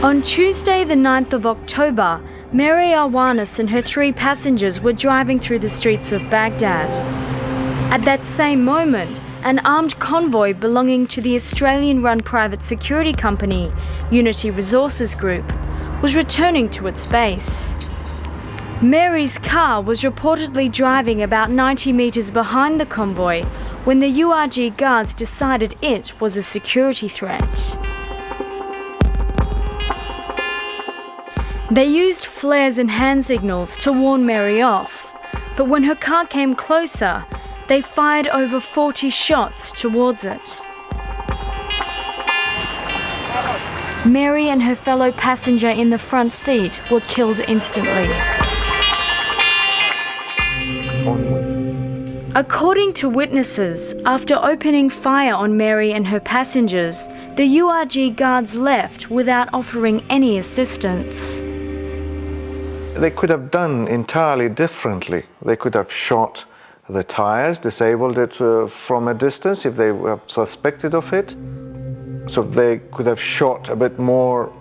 On Tuesday, the 9th of October, Mary Arwanis and her 3 passengers were driving through the streets of Baghdad. At that same moment, an armed convoy belonging to the Australian-run private security company, Unity Resources Group, was returning to its base. Mary's car was reportedly driving about 90 metres behind the convoy when the URG guards decided it was a security threat. They used flares and hand signals to warn Mary off, but when her car came closer, they fired over 40 shots towards it. Mary and her fellow passenger in the front seat were killed instantly. According to witnesses, after opening fire on Mary and her passengers, the URG guards left without offering any assistance. They could have done entirely differently. They could have shot the tires, disabled it from a distance if they were suspected of it. So they could have shot a bit more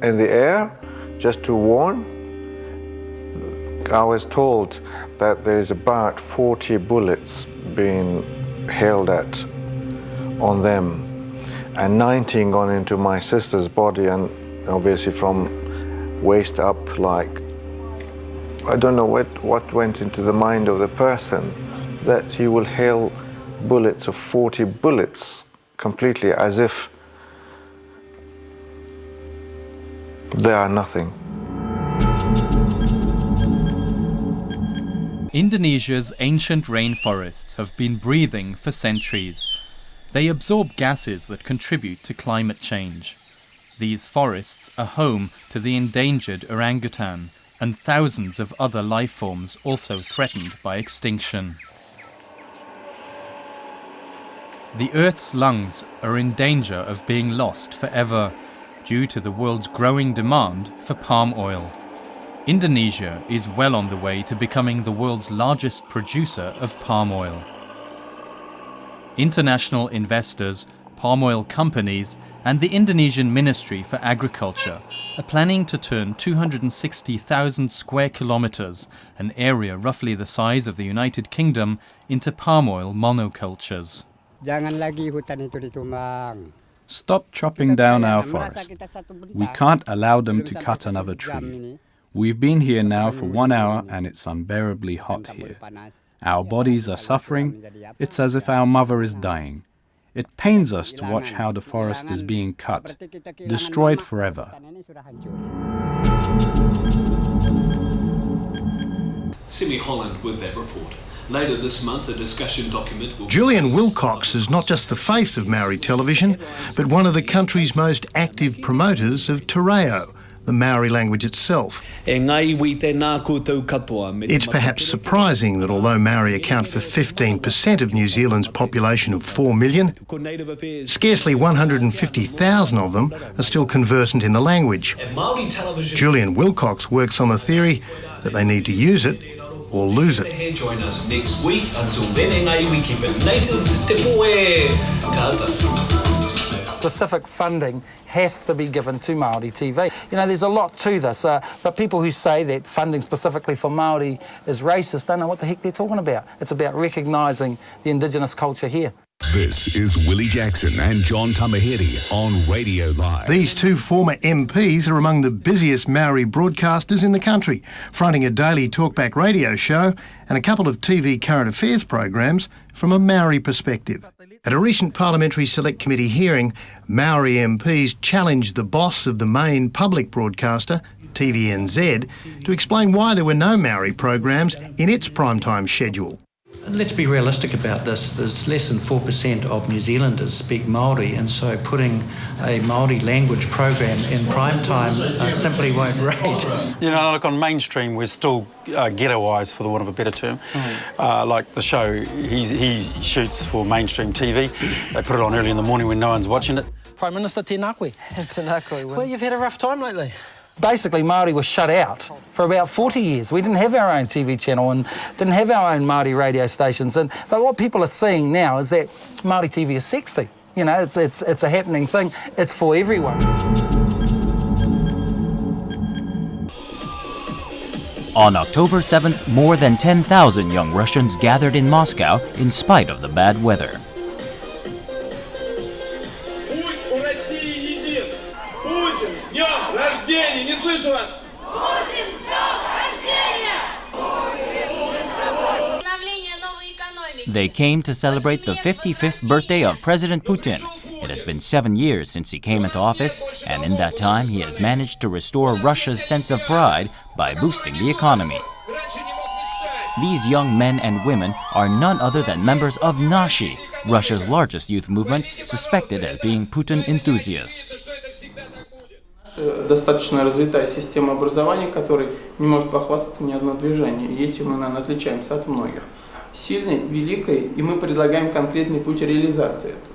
in the air just to warn. I was told that there is about 40 bullets being held at on them, and 19 gone into my sister's body, and obviously from waist up, like, I don't know what went into the mind of the person that he will hail bullets of 40 bullets completely as if they are nothing. Indonesia's ancient rainforests have been breathing for centuries. They absorb gases that contribute to climate change. These forests are home to the endangered orangutan and thousands of other life forms also threatened by extinction. The Earth's lungs are in danger of being lost forever due to the world's growing demand for palm oil. Indonesia is well on the way to becoming the world's largest producer of palm oil. International investors, palm oil companies, and the Indonesian Ministry for Agriculture are planning to turn 260,000 square kilometers, an area roughly the size of the United Kingdom, into palm oil monocultures. Stop chopping down our forest. We can't allow them to cut another tree. We've been here now for 1 hour and it's unbearably hot here. Our bodies are suffering. It's as if our mother is dying. It pains us to watch how the forest is being cut, destroyed forever. Simi Holland with that report. Later this month, a discussion document will... Julian Wilcox is not just the face of Maori television, but one of the country's most active promoters of Te Reo, the Maori language itself. It's perhaps surprising that although Maori account for 15% of New Zealand's population of 4 million, scarcely 150,000 of them are still conversant in the language. Julian Wilcox works on the theory that they need to use it or lose it. Join us next week. Until then, we keep it native te poe. Specific funding has to be given to Māori TV. You know, there's a lot to this, but people who say that funding specifically for Māori is racist don't know what the heck they're talking about. It's about recognising the Indigenous culture here. This is Willie Jackson and John Tamahiri on Radio Live. These 2 former MPs are among the busiest Maori broadcasters in the country, fronting a daily talkback radio show and a couple of TV current affairs programs from a Maori perspective. At a recent Parliamentary Select Committee hearing, Maori MPs challenged the boss of the main public broadcaster, TVNZ, to explain why there were no Maori programs in its primetime schedule. Let's be realistic about this. There's less than 4% of New Zealanders speak Māori, and so putting a Māori language program in prime time simply won't rate. You know, like on mainstream, we're still ghettoised, for the want of a better term. Like the show, he shoots for mainstream TV. They put it on early in the morning when no one's watching it. Prime Minister Tēnākoe. Tēnākoe. Well, you've had a rough time lately. Basically, Māori was shut out for about 40 years. We didn't have our own TV channel and didn't have our own Māori radio stations. But what people are seeing now is that Māori TV is sexy. You know, it's a happening thing. It's for everyone. On October 7th, more than 10,000 young Russians gathered in Moscow in spite of the bad weather. They came to celebrate the 55th birthday of President Putin. It has been 7 years since he came into office, and in that time he has managed to restore Russia's sense of pride by boosting the economy. These young men and women are none other than members of Nashi, Russia's largest youth movement, suspected as being Putin enthusiasts. Достаточно развитая система образования, которой не может похвастаться ни одно движение. И этим мы, наверное, отличаемся от многих. Сильной, великой, и мы предлагаем конкретный путь реализации этого.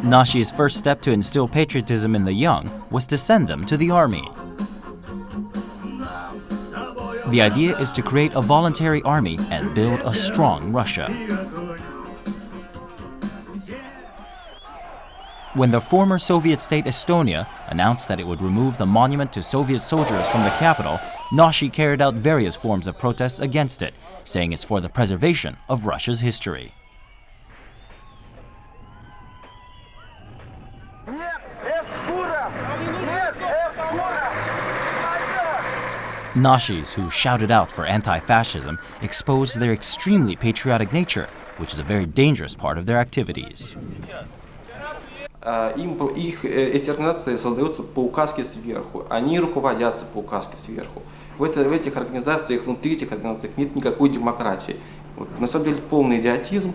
Nashi's first step to instill patriotism in the young was to send them to the army. The idea is to create a voluntary army and build a strong Russia. When the former Soviet state Estonia announced that it would remove the monument to Soviet soldiers from the capital, Nashi carried out various forms of protests against it, saying it's for the preservation of Russia's history. Nashis who shouted out for anti-fascism exposed their extremely patriotic nature, which is a very dangerous part of their activities. Эти организации создаются по указке сверху, они руководятся по указке сверху. В этих организациях, внутри этих организаций нет никакой демократии. На самом деле полный идиотизм.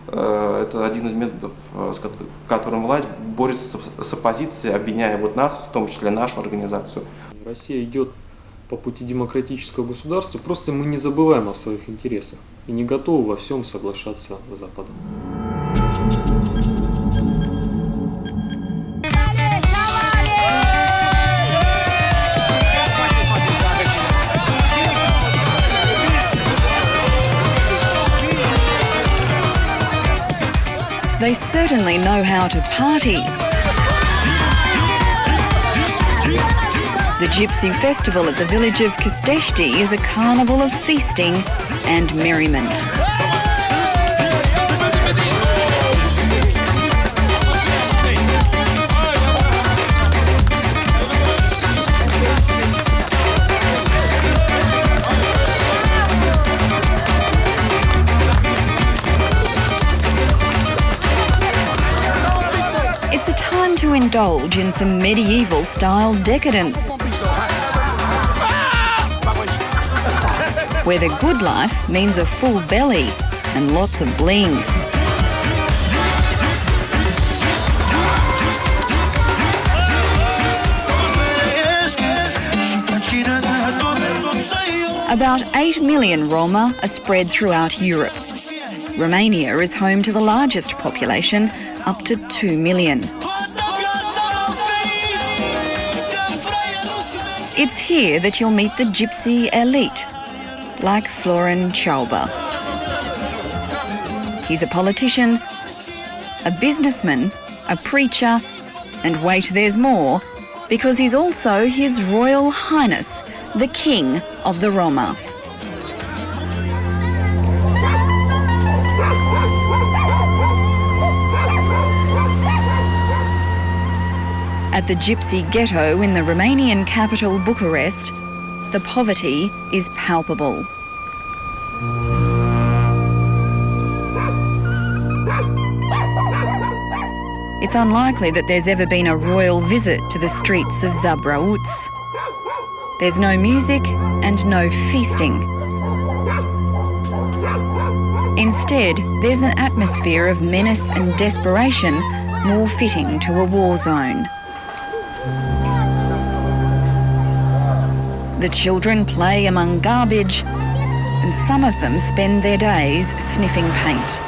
Это один из методов, с которым власть борется с оппозицией, обвиняя нас, в том числе нашу организацию. Россия идет по пути демократического государства, просто мы не забываем о своих интересах и не готовы во всем соглашаться с Западом. They certainly know how to party. The Gypsy Festival at the village of Kisteshti is a carnival of feasting and merriment. It's a time to indulge in some medieval-style decadence, where the good life means a full belly and lots of bling. About 8 million Roma are spread throughout Europe. Romania is home to the largest population, up to 2 million. It's here that you'll meet the gypsy elite, like Florin Chauba. He's a politician, a businessman, a preacher, and wait, there's more, because he's also His Royal Highness, the King of the Roma. At the gypsy ghetto in the Romanian capital Bucharest, the poverty is palpable. It's unlikely that there's ever been a royal visit to the streets of Zabrauts. There's no music and no feasting. Instead, there's an atmosphere of menace and desperation more fitting to a war zone. The children play among garbage, and some of them spend their days sniffing paint.